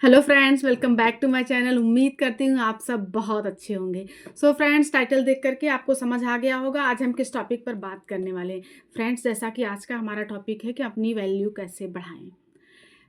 Hello friends, welcome back to my channel. उम्मीद करती हूँ आप सब बहुत अच्छे होंगे। सो फ्रेंड्स, टाइटल देख करके आपको समझ आ गया होगा आज हम किस टॉपिक पर बात करने वाले हैं। फ्रेंड्स, जैसा कि आज का हमारा टॉपिक है कि अपनी वैल्यू कैसे बढ़ाएं।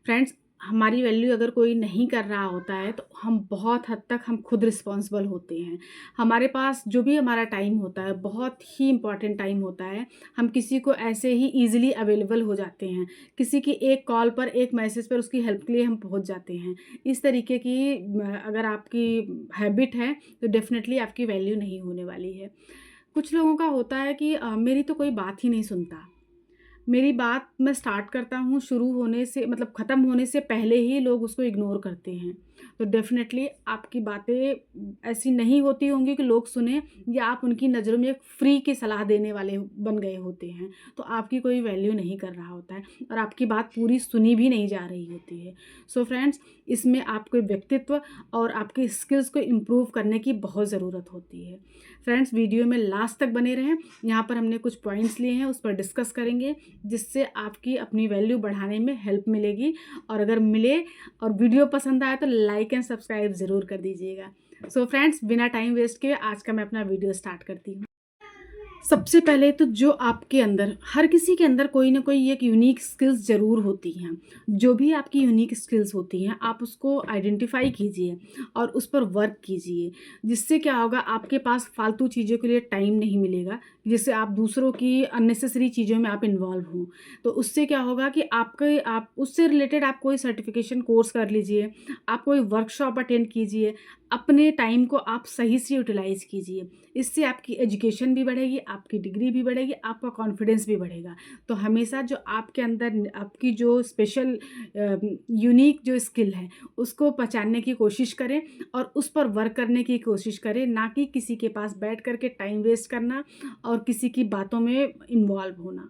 फ्रेंड्स, हमारी वैल्यू अगर कोई नहीं कर रहा होता है तो हम बहुत हद तक हम खुद रिस्पॉन्सिबल होते हैं। हमारे पास जो भी हमारा टाइम होता है बहुत ही इम्पॉर्टेंट टाइम होता है। हम किसी को ऐसे ही ईजिली अवेलेबल हो जाते हैं। किसी की एक कॉल पर, एक मैसेज पर उसकी हेल्प के लिए हम पहुंच जाते हैं। इस तरीके की अगर आपकी हैबिट है तो डेफिनेटली आपकी वैल्यू नहीं होने वाली है। कुछ लोगों का होता है कि मेरी तो कोई बात ही नहीं सुनता। मेरी बात मैं स्टार्ट करता हूँ, शुरू होने से मतलब ख़त्म होने से पहले ही लोग उसको इग्नोर करते हैं। तो डेफ़िनेटली आपकी बातें ऐसी नहीं होती होंगी कि लोग सुनें, या आप उनकी नज़रों में एक फ्री की सलाह देने वाले बन गए होते हैं। तो आपकी कोई वैल्यू नहीं कर रहा होता है और आपकी बात पूरी सुनी भी नहीं जा रही होती है। सो फ्रेंड्स, इसमें आपके व्यक्तित्व और आपके स्किल्स को इम्प्रूव करने की बहुत ज़रूरत होती है। फ्रेंड्स, वीडियो में लास्ट तक बने रहें। यहाँ पर हमने कुछ पॉइंट्स लिए हैं, उस पर डिस्कस करेंगे, जिससे आपकी अपनी वैल्यू बढ़ाने में हेल्प मिलेगी। और अगर मिले और वीडियो पसंद आए तो लाइक एंड सब्सक्राइब ज़रूर कर दीजिएगा। सो फ्रेंड्स, बिना टाइम वेस्ट किए आज का मैं अपना वीडियो स्टार्ट करती हूँ। सबसे पहले तो जो आपके अंदर, हर किसी के अंदर कोई ना कोई एक यूनिक स्किल्स ज़रूर होती हैं। जो भी आपकी यूनिक स्किल्स होती हैं आप उसको आइडेंटिफाई कीजिए और उस पर वर्क कीजिए। जिससे क्या होगा, आपके पास फालतू चीज़ों के लिए टाइम नहीं मिलेगा, जिससे आप दूसरों की अननेसेसरी चीज़ों में आप इन्वॉल्व हों। तो उससे क्या होगा कि आप उससे रिलेटेड आप कोई सर्टिफिकेशन कोर्स कर लीजिए, आप कोई वर्कशॉप अटेंड कीजिए, अपने टाइम को आप सही से यूटिलाइज़ कीजिए। इससे आपकी एजुकेशन भी बढ़ेगी, आपकी डिग्री भी बढ़ेगी, आपका कॉन्फिडेंस भी बढ़ेगा। तो हमेशा जो आपके अंदर आपकी जो स्पेशल यूनिक जो स्किल है उसको पहचानने की कोशिश करें और उस पर वर्क करने की कोशिश करें, ना कि किसी के पास बैठ कर के टाइम वेस्ट करना और किसी की बातों में इन्वॉल्व होना।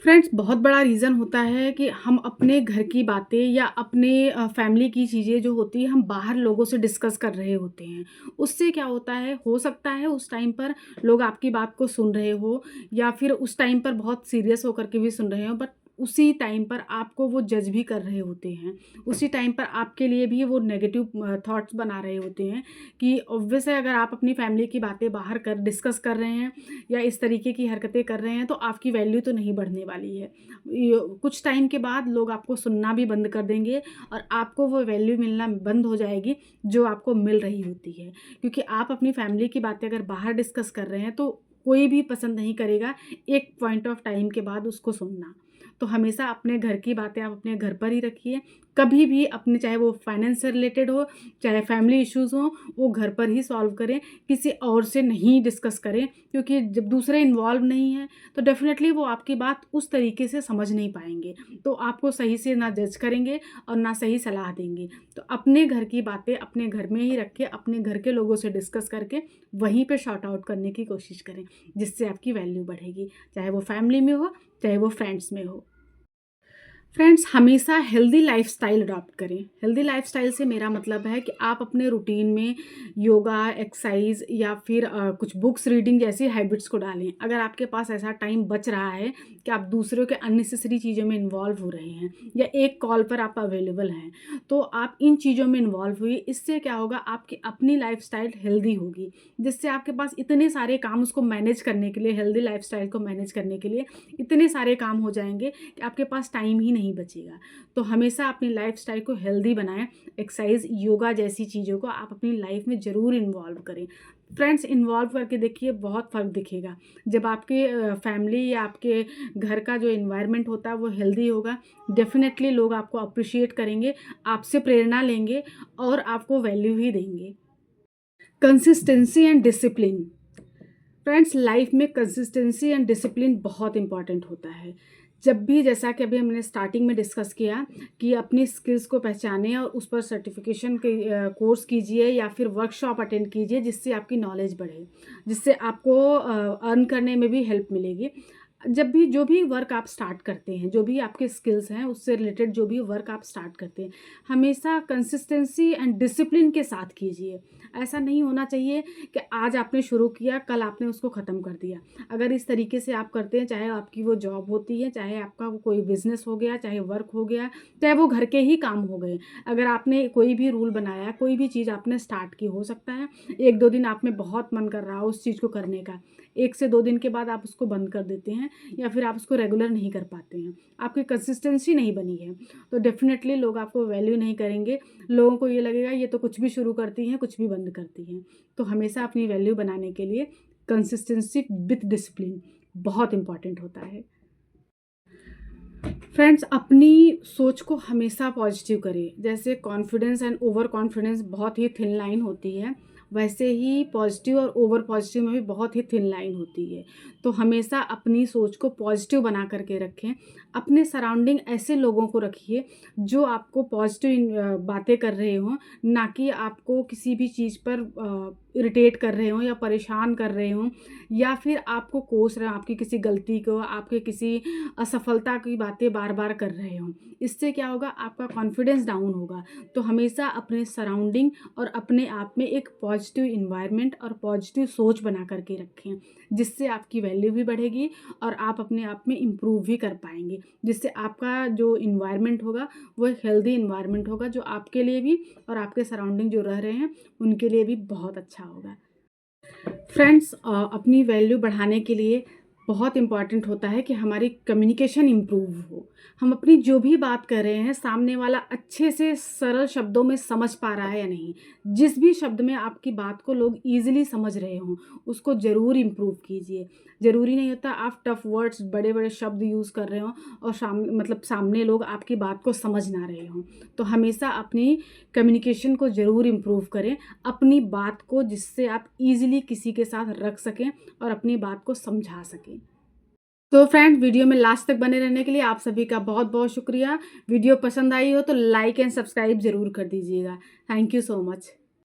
फ्रेंड्स, बहुत बड़ा रीज़न होता है कि हम अपने घर की बातें या अपने फैमिली की चीज़ें जो होती हैं हम बाहर लोगों से डिस्कस कर रहे होते हैं। उससे क्या होता है, हो सकता है उस टाइम पर लोग आपकी बात को सुन रहे हो या फिर उस टाइम पर बहुत सीरियस होकर के भी सुन रहे हो, बट उसी टाइम पर आपको वो जज भी कर रहे होते हैं। उसी टाइम पर आपके लिए भी वो नेगेटिव थॉट्स बना रहे होते हैं कि ऑब्वियस है, अगर आप अपनी फैमिली की बातें बाहर कर डिस्कस कर रहे हैं या इस तरीके की हरकतें कर रहे हैं तो आपकी वैल्यू तो नहीं बढ़ने वाली है। कुछ टाइम के बाद लोग आपको सुनना भी बंद कर देंगे और आपको वो वैल्यू मिलना बंद हो जाएगी जो आपको मिल रही होती है। क्योंकि आप अपनी फैमिली की बातें अगर बाहर डिस्कस कर रहे हैं तो कोई भी पसंद नहीं करेगा एक पॉइंट ऑफ टाइम के बाद उसको सुनना। तो हमेशा अपने घर की बातें आप अपने घर पर ही रखिए। कभी भी अपने, चाहे वो फाइनेंस से रिलेटेड हो, चाहे फैमिली इश्यूज़ हों, वो घर पर ही सॉल्व करें, किसी और से नहीं डिस्कस करें। क्योंकि जब दूसरे इन्वॉल्व नहीं हैं तो डेफ़िनेटली वो आपकी बात उस तरीके से समझ नहीं पाएँगे। तो आपको सही से ना जज करेंगे और ना सही सलाह देंगे। तो अपने घर की बातें अपने घर में ही रख के, अपने घर के लोगों से डिस्कस करके वहीं पे सॉर्ट आउट करने की कोशिश करें, जिससे आपकी वैल्यू बढ़ेगी। चाहे वो फैमिली में हो, चाहे वो फ्रेंड्स में हो। फ्रेंड्स, हमेशा हेल्दी लाइफ़स्टाइल अडॉप्ट करें। हेल्दी लाइफ़स्टाइल से मेरा मतलब है कि आप अपने रूटीन में योगा, एक्सरसाइज़ या फिर कुछ बुक्स रीडिंग जैसी हैबिट्स को डालें। अगर आपके पास ऐसा टाइम बच रहा है कि आप दूसरों के अननेसेसरी चीज़ों में इन्वॉल्व हो रहे हैं या एक कॉल पर आप अवेलेबल हैं, तो आप इन चीज़ों में इन्वॉल्व हुई। इससे क्या होगा, आपकी अपनी लाइफ़स्टाइल हेल्दी होगी, जिससे आपके पास इतने सारे काम उसको मैनेज करने के लिए, हेल्दी लाइफ़स्टाइल को मैनेज करने के लिए इतने सारे काम हो जाएँगे कि आपके पास टाइम ही नहीं बचेगा। तो हमेशा अपनी लाइफ़स्टाइल को हेल्दी बनाएँ। एक्सरसाइज़, योगा जैसी चीज़ों को आप अपनी लाइफ़ में ज़रूर इन्वॉल्व करें। फ्रेंड्स, इन्वॉल्व करके देखिए बहुत फ़र्क दिखेगा। जब आपके फैमिली या आपके घर का जो एनवायरनमेंट होता है वो हेल्दी होगा, डेफ़िनेटली लोग आपको अप्रिशिएट करेंगे, आपसे प्रेरणा लेंगे और आपको वैल्यू ही देंगे। Consistency and discipline. Friends, life में कंसिस्टेंसी एंड डिसिप्लिन बहुत इंपॉर्टेंट होता है। जब भी, जैसा कि अभी हमने स्टार्टिंग में डिस्कस किया, कि अपनी स्किल्स को पहचानें और उस पर सर्टिफिकेशन के कोर्स कीजिए या फिर वर्कशॉप अटेंड कीजिए, जिससे आपकी नॉलेज बढ़े, जिससे आपको अर्न करने में भी हेल्प मिलेगी। जब भी जो भी वर्क आप स्टार्ट करते हैं, जो भी आपके स्किल्स हैं, उससे रिलेटेड जो भी वर्क आप स्टार्ट करते हैं, हमेशा कंसिस्टेंसी एंड डिसिप्लिन के साथ कीजिए। ऐसा नहीं होना चाहिए कि आज आपने शुरू किया, कल आपने उसको ख़त्म कर दिया। अगर इस तरीके से आप करते हैं, चाहे आपकी वो जॉब होती है, चाहे आपका वो कोई बिज़नेस हो गया, चाहे वर्क हो गया, चाहे वो घर के ही काम हो गए, अगर आपने कोई भी रूल बनाया, कोई भी चीज़ आपने स्टार्ट की, हो सकता है 1-2 दिन आप में बहुत मन कर रहा हो उस चीज़ को करने का, 1 से 2 दिन के बाद आप उसको बंद कर देते हैं या फिर आप उसको रेगुलर नहीं कर पाते हैं, आपकी कंसिस्टेंसी नहीं बनी है, तो डेफ़िनेटली लोग आपको वैल्यू नहीं करेंगे। लोगों को ये लगेगा ये तो कुछ भी शुरू करती हैं, कुछ भी बंद करती हैं। तो हमेशा अपनी वैल्यू बनाने के लिए कंसिस्टेंसी विथ डिसिप्लिन बहुत इम्पॉर्टेंट होता है। फ्रेंड्स, अपनी सोच को हमेशा पॉजिटिव करें। जैसे कॉन्फिडेंस एंड ओवर कॉन्फिडेंस बहुत ही थिन लाइन होती है, वैसे ही पॉजिटिव और ओवर पॉजिटिव में भी बहुत ही थिन लाइन होती है। तो हमेशा अपनी सोच को पॉजिटिव बना करके रखें। अपने सराउंडिंग ऐसे लोगों को रखिए जो आपको पॉजिटिव बातें कर रहे हों, ना कि आपको किसी भी चीज़ पर इरिटेट कर रहे हों या परेशान कर रहे हों, या फिर आपको कोस रहे हों, आपकी किसी गलती को, आपके किसी असफलता की बातें बार-बार कर रहे हों। इससे क्या होगा, आपका कॉन्फिडेंस डाउन होगा। तो हमेशा अपने सराउंडिंग और अपने आप में एक पॉजिटिव एनवायरनमेंट और पॉजिटिव सोच बना कर के रखें, जिससे आपकी वैल्यू भी बढ़ेगी और आप अपने आप में इम्प्रूव भी कर पाएँगे। जिससे आपका जो एनवायरनमेंट होगा, वो एक हेल्दी एनवायरनमेंट होगा, जो आपके लिए भी और आपके सराउंडिंग जो रह रहे हैं, उनके लिए भी बहुत अच्छा होगा। फ्रेंड्स, अपनी वैल्यू बढ़ाने के लिए बहुत इम्पॉर्टेंट होता है कि हमारी कम्युनिकेशन इम्प्रूव हो। हम अपनी जो भी बात कर रहे हैं, सामने वाला अच्छे से सरल शब्दों में समझ पा रहा है या नहीं। जिस भी शब्द में आपकी बात को लोग ईज़िली समझ रहे हों, उसको ज़रूर इम्प्रूव कीजिए। ज़रूरी नहीं होता आप टफ़ वर्ड्स, बड़े-बड़े शब्द यूज़ कर रहे हों और सामने लोग आपकी बात को समझ ना रहे हों। तो हमेशा अपनी कम्युनिकेशन को ज़रूर इम्प्रूव करें, अपनी बात को, जिससे आप ईज़िली किसी के साथ रख सकें और अपनी बात को समझा सकें। तो फ्रेंड्स, वीडियो में लास्ट तक बने रहने के लिए आप सभी का बहुत-बहुत शुक्रिया। वीडियो पसंद आई हो तो लाइक एंड सब्सक्राइब ज़रूर कर दीजिएगा। Thank you so much.